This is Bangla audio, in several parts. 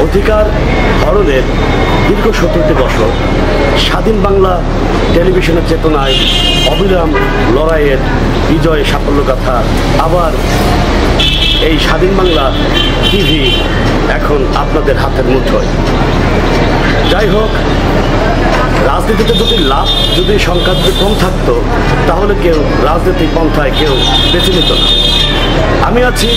অধিকার হরণের দীর্ঘ 17টি বছর স্বাধীন বাংলা টেলিভিশনের চেতনায় অবিরাম লড়াইয়ের বিজয় সাফল্যগাথা। আবার এই স্বাধীন বাংলা টিভি এখন আপনাদের হাতের মুঠোয়। যাই হোক, রাজনীতিতে যদি সংখ্যা যদি কম থাকতো তাহলে কেউ রাজনীতিক পন্থায় কেউ বেছে নিত না। আমি আছি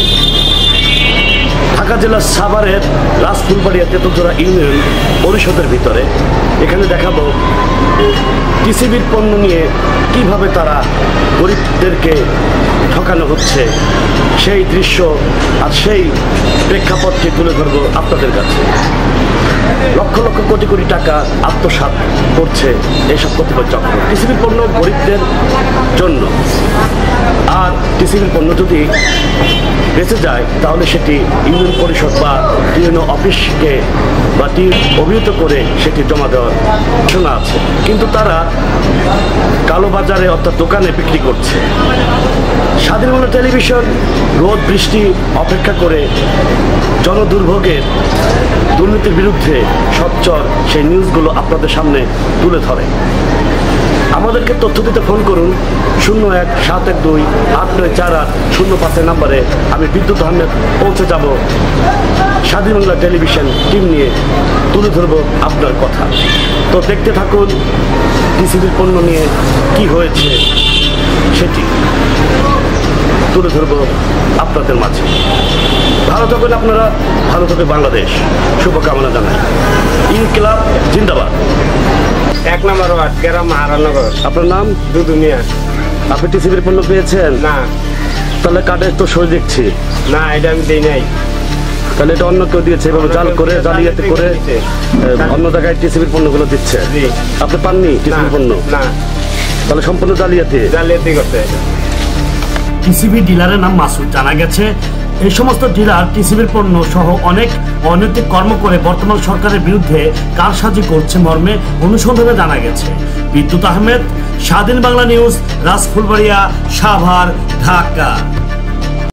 ঢাকা জেলার সাভারের রাজফুলবাড়িয়া তেতুলতলা ইউনিয়ন পরিষদের ভিতরে। এখানে দেখাবো টিসিবির পণ্য নিয়ে কিভাবে তারা গরিবদেরকে ঠকানো হচ্ছে, সেই দৃশ্য আর সেই প্রেক্ষাপটকে তুলে ধরবো আপনাদের কাছে। লক্ষ লক্ষ কোটি কোটি টাকা আত্মসাৎ করছে এইসব কতিপয় চক্র টিসিবির পণ্য গরিবদের জন্য। আর টিসিবির পণ্য যদি বেঁচে যায় তাহলে সেটি ইউনিয়ন পরিষদ বা ইউনিয়ন অফিসকে বা অভিহিত করে সেটি জমা দেওয়ার ঘোষণা আছে, কিন্তু তারা কালোবাজারে অর্থাৎ দোকানে বিক্রি করছে। স্বাধীন বাংলা টেলিভিশন রোদ বৃষ্টি অপেক্ষা করে জনদুর্ভোগের দুর্নীতির বিরুদ্ধে সচ্চর সেই নিউজগুলো আপনাদের সামনে তুলে ধরে। আমাদেরকে তথ্য দিতে ফোন করুন 01-712-8948-05 নাম্বারে। আমি বিদ্যুৎ আহমেদ পৌঁছে যাব স্বাধীন বাংলা টেলিভিশন টিম নিয়ে, তুলে ধরবো আপনার কথা। তো দেখতে থাকুন টিসিবির পণ্য নিয়ে কি হয়েছে সেটি তুলে ধরবো আপনাদের মাঝে। ভালো থাকবেন আপনারা, ভালো থাকবে বাংলাদেশ, শুভকামনা জানাই। ইনকিলাব জিন্দাবাদ। 1 নম্বর ওয়ার্ড, গ্রাম হারানগর। আপনার নাম? দুদু মিয়া। আপনি টিসিবির পণ্য পেয়েছেন? না। তাহলে কার্ডে তো সই দেখছি। না, এটা আমি দিই নাই। তাহলে এটা অন্য কেউ দিয়েছে, এভাবে জাল করে জালিয়াতি করে অন্য জায়গায় টিসিবির পণ্যগুলো দিচ্ছে। আপনি পাননি টিসিবির পণ্য? না। তাহলে সম্পূর্ণ জালিয়াতি করতে। টিসিবি ডিলারের নাম মাসুদ। জানা গেছে এই সমস্ত ডিলার টিসিবির পণ্য সহ অনেক অনৈতিক কর্ম করে বর্তমান সরকারের বিরুদ্ধে কারসাজি করছে মর্মে অনুসন্ধানে জানা গেছে। বিদ্যুৎ আহমেদ, স্বাধীন বাংলা নিউজ, রাজফুলবাড়িয়া, সাভার, ঢাকা।